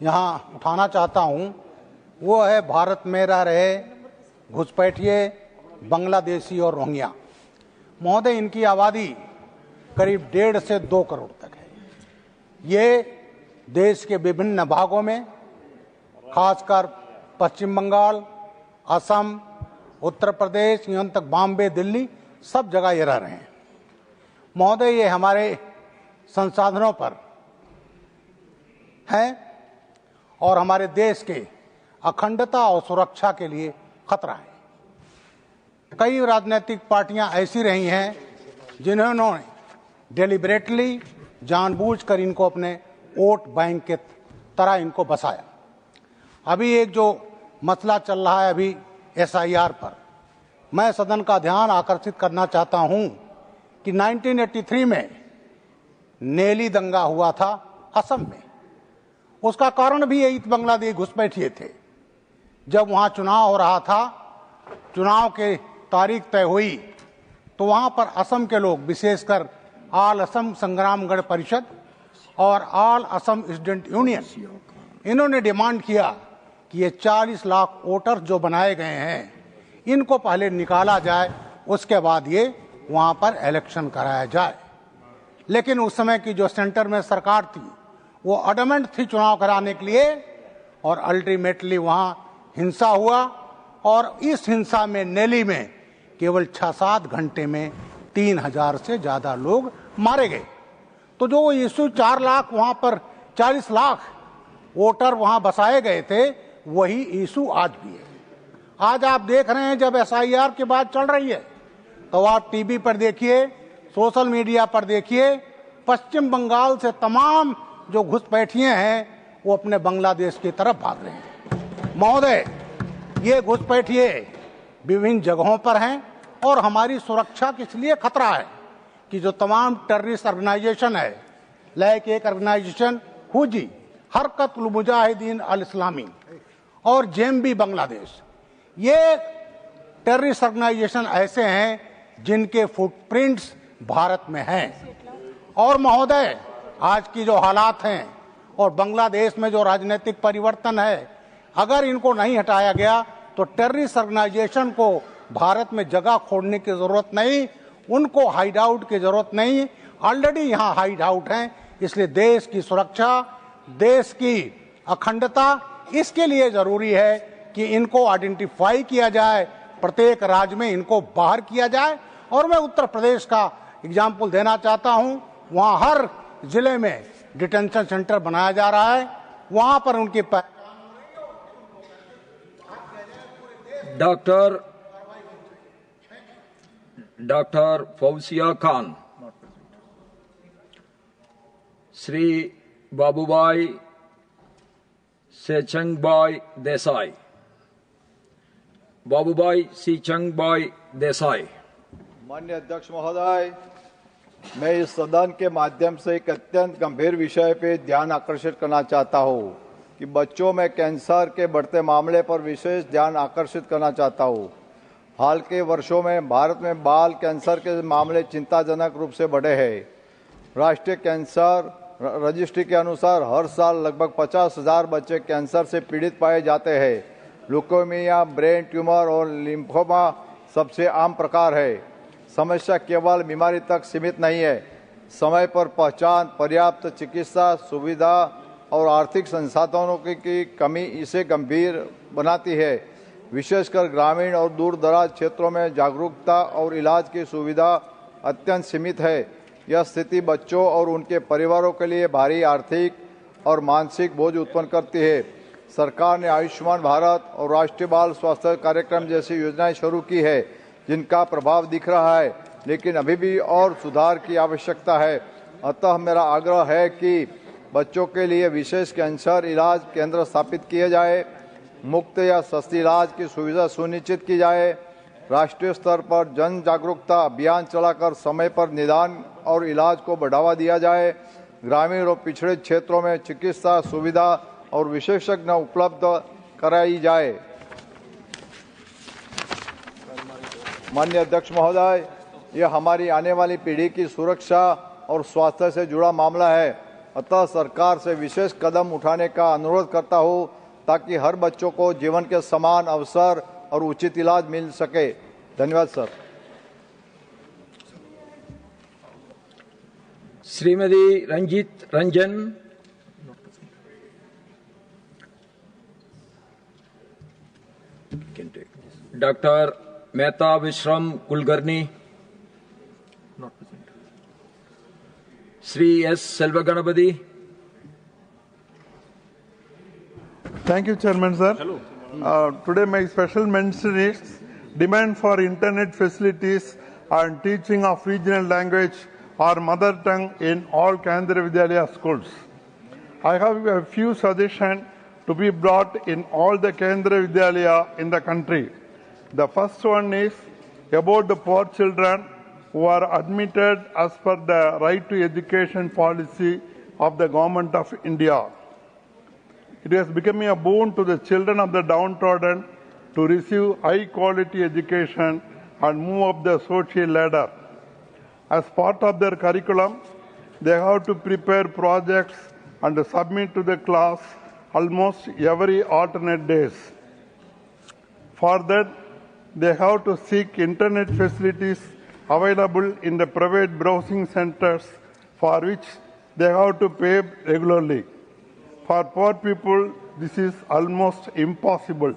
यहाँ उठाना चाहता हूँ वो है भारत में रह रहे घुसपैठिए बांग्लादेशी और रोहिंग्या। महोदय, इनकी आबादी करीब 1.5 से 2 करोड़ तक है। ये देश के विभिन्न भागों में, खासकर पश्चिम बंगाल, असम, उत्तर प्रदेश, यहाँ तक बॉम्बे, दिल्ली, सब जगह ये रह रहे हैं। महोदय, ये हमारे संसाधनों पर हैं और हमारे देश के अखंडता और सुरक्षा के लिए खतरा है। कई राजनीतिक पार्टियां ऐसी रही हैं जिन्होंने डेलिबरेटली, जानबूझकर इनको अपने वोट बैंक के तरह इनको बसाया। अभी एक जो मसला चल रहा है अभी SIR पर, मैं सदन का ध्यान आकर्षित करना चाहता हूं कि 1983 में नेली दंगा हुआ था असम में। उसका कारण भी यही बांग्लादेश घुसपैठिए थे। जब वहां चुनाव हो रहा था, चुनाव के तारीख तय हुई, तो वहां पर असम के लोग, विशेषकर ऑल असम संग्राम गण परिषद और ऑल असम स्टूडेंट यूनियन, इन्होंने डिमांड किया कि ये 40 लाख वोटर जो बनाए गए हैं इनको पहले निकाला जाए, उसके बाद ये वहां पर इलेक्शन कराया जाए। लेकिन उस समय की जो सेंटर में सरकार थी वो अडमेंट थी चुनाव कराने के लिए, और अल्टीमेटली वहां हिंसा हुआ और इस हिंसा में नेली में केवल 6-7 घंटे में 3000 से ज्यादा लोग मारे गए। तो जो इशू 4 लाख, वहां पर 40 लाख वोटर वहां बसाए गए थे, वही इशू आज भी है। आज आप देख रहे हैं जब SIR की बात चल रही है तो आप टीवी पर देखिए, सोशल मीडिया पर देखिए, पश्चिम बंगाल से तमाम जो घुसपैठिए हैं वो अपने बांग्लादेश की तरफ भाग रहे हैं। महोदय, ये घुसपैठिए विभिन्न जगहों पर हैं और हमारी सुरक्षा के इसलिए खतरा है कि जो तमाम टेररिस्ट ऑर्गेनाइजेशन है, लाइक एक ऑर्गेनाइजेशन हुजी, हरकत मुजाहिदीन अल इस्लामी और JMB बांग्लादेश, ये टेररिस्ट ऑर्गेनाइजेशन ऐसे हैं जिनके फुटप्रिंट्स भारत में हैं। और महोदय, आज की जो हालात हैं और बांग्लादेश में जो राजनीतिक परिवर्तन है, अगर इनको नहीं हटाया गया तो टेररिस्ट ऑर्गेनाइजेशन को भारत में जगह खोजने की जरूरत नहीं, उनको हाइड आउट की जरूरत नहीं, ऑलरेडी यहाँ हाइड आउट हैं। इसलिए देश की सुरक्षा, देश की अखंडता, इसके लिए जरूरी है कि इनको आइडेंटिफाई किया जाए, प्रत्येक राज्य में इनको बाहर किया जाए। और मैं उत्तर प्रदेश का एग्जाम्पल देना चाहता हूं, वहां हर जिले में डिटेंशन सेंटर बनाया जा रहा है, वहां पर उनकी डॉक्टर फौजिया खान, श्री बाबूभाई सेचंगभाई देसाई, बाबूभाई सेचंगभाई देसाई। माननीय अध्यक्ष महोदय, मैं इस सदन के माध्यम से एक अत्यंत गंभीर विषय पे ध्यान आकर्षित करना चाहता हूँ कि बच्चों में कैंसर के बढ़ते मामले पर विशेष ध्यान आकर्षित करना चाहता हूँ। हाल के वर्षों में भारत में बाल कैंसर के मामले चिंताजनक रूप से बढ़े हैं। राष्ट्रीय कैंसर रजिस्ट्री के अनुसार हर साल लगभग 50,000 बच्चे कैंसर से पीड़ित पाए जाते हैं। ल्यूकेमिया, ब्रेन ट्यूमर और लिम्फोमा सबसे आम प्रकार है। समस्या केवल बीमारी तक सीमित नहीं है, समय पर पहचान, पर्याप्त चिकित्सा सुविधा और आर्थिक संसाधनों की कमी इसे गंभीर बनाती है। विशेषकर ग्रामीण और दूर दराज क्षेत्रों में जागरूकता और इलाज की सुविधा अत्यंत सीमित है। यह स्थिति बच्चों और उनके परिवारों के लिए भारी आर्थिक और मानसिक बोझ उत्पन्न करती है। सरकार ने आयुष्मान भारत और राष्ट्रीय बाल स्वास्थ्य कार्यक्रम जैसी योजनाएं शुरू की है, जिनका प्रभाव दिख रहा है, लेकिन अभी भी और सुधार की आवश्यकता है। अतः मेरा आग्रह है कि बच्चों के लिए विशेष कैंसर इलाज केंद्र स्थापित किए जाए, मुफ्त या सस्ती इलाज की सुविधा सुनिश्चित की जाए, राष्ट्रीय स्तर पर जन जागरूकता अभियान चलाकर समय पर निदान और इलाज को बढ़ावा दिया जाए, ग्रामीण और पिछड़े क्षेत्रों में चिकित्सा सुविधा और विशेषज्ञ उपलब्ध कराई जाए। माननीय अध्यक्ष महोदय, यह हमारी आने वाली पीढ़ी की सुरक्षा और स्वास्थ्य से जुड़ा मामला है। अतः सरकार से विशेष कदम उठाने का अनुरोध करता हूं ताकि हर बच्चों को जीवन के समान अवसर और उचित इलाज मिल सके। धन्यवाद sir. Shrimati Ranjeet Ranjan, doctor Mehta Vishram Kulkarni, Shri S Selvaganapathi. Thank you, Chairman, sir. Today my special mention is demand for internet facilities and teaching of regional language or mother tongue in all Kendriya Vidyalaya schools. I have a few suggestions to be brought in all the Kendriya Vidyalaya in the country. The first one is about the poor children who are admitted as per the right to education policy of the Government of India. It has become a boon to the children of the downtrodden to receive high-quality education and move up the social ladder. As part of their curriculum, they have to prepare projects and submit to the class almost every alternate days. For that, they have to seek internet facilities available in the private browsing centers for which they have to pay regularly. For poor people, this is almost impossible.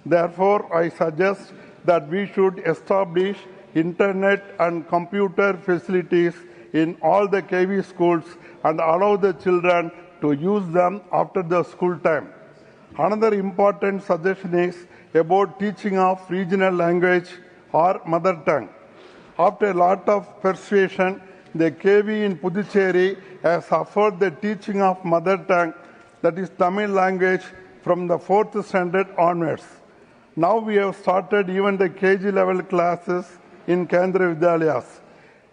Therefore, I suggest that we should establish internet and computer facilities in all the KV schools and allow the children to use them after the school time. Another important suggestion is about teaching of regional language or mother tongue. After a lot of persuasion, the KV in Puducherry has offered the teaching of mother tongue, that is Tamil language, from the 4th standard onwards. Now we have started even the KG level classes in Kendriya Vidyalayas.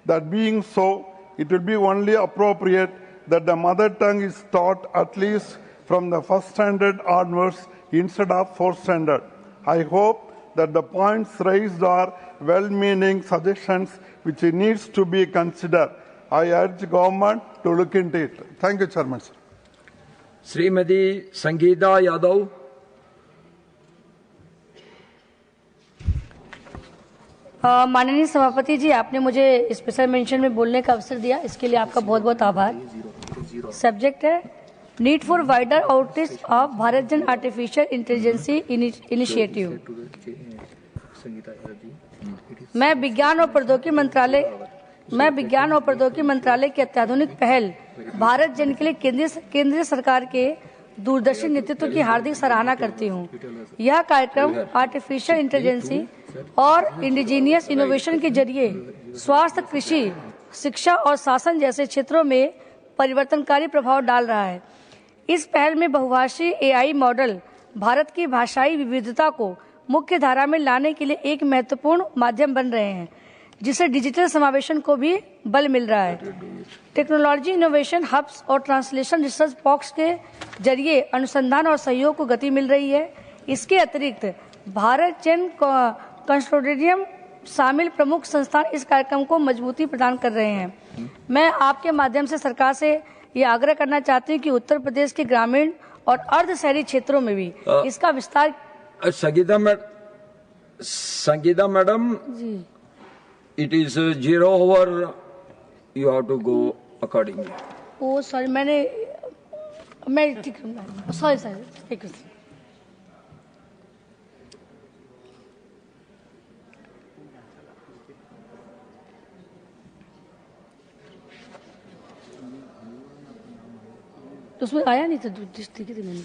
That being so, it will be only appropriate that the mother tongue is taught at least from the 1st standard onwards instead of 4th standard. I hope that the points raised are well-meaning suggestions which needs to be considered. I urge government to look into it. Thank you, Chairman. Shrimati Sangeeta Yadav, माननीय सभापति जी, आपने मुझे special mention में बोलने का अवसर दिया, इसके लिए आपका बहुत बहुत आभार। सब्जेक्ट है need for wider outreach of Bharat जन आर्टिफिशियल इंटेलिजेंसी इनिशिएटिव। मैं विज्ञान और प्रौद्योगिकी मंत्रालय की अत्याधुनिक पहल भारत जन के लिए केंद्रीय सरकार के दूरदर्शी नेतृत्व की हार्दिक सराहना करती हूँ। यह कार्यक्रम आर्टिफिशियल इंटेलिजेंसी और इंडिजीनियस इनोवेशन के जरिए स्वास्थ्य, कृषि, शिक्षा और शासन जैसे क्षेत्रों में परिवर्तनकारी प्रभाव डाल रहा है। इस पहल में बहुभाषी एआई मॉडल भारत की भाषाई विविधता को मुख्य धारा में लाने के लिए एक महत्वपूर्ण माध्यम बन रहे हैं, जिससे डिजिटल समावेशन को भी बल मिल रहा है। टेक्नोलॉजी इनोवेशन हब्स और ट्रांसलेशन रिसर्च बॉक्स के जरिए अनुसंधान और सहयोग को गति मिल रही है। इसके अतिरिक्त भारत जन कंसोर्टियम शामिल प्रमुख संस्थान इस कार्यक्रम को मजबूती प्रदान कर रहे हैं। मैं आपके माध्यम से सरकार से ये आग्रह करना चाहती हूँ कि उत्तर प्रदेश के ग्रामीण और अर्ध शहरी क्षेत्रों में भी इसका विस्तार। Sangeeta madam, it is 0 hour. You have to go accordingly. Oh sorry, मैं ठीक, सॉरी सर, एक मिनट। उसमें आया नहीं था, ठीक है मैंने।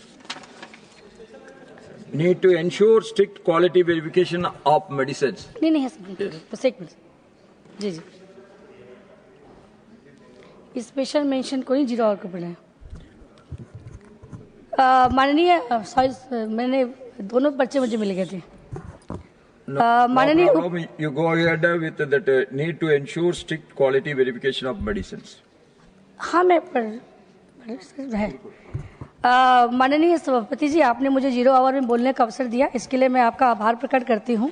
Need to ensure strict quality verification of medicines. नहीं है सर, बस एक मिनट। जी जी, स्पेशल मेंशन को नहीं, 0 आवर को पढ़ा है। माननीय, सॉरी, मैंने दोनों पर्चे मुझे मिल गए थे। माननीय, you go ahead with that need to ensure strict quality verification of medicines. हाँ, मैं है। माननीय सभापति जी, आपने मुझे 0 आवर में बोलने का अवसर दिया, इसके लिए मैं आपका आभार प्रकट करती हूँ।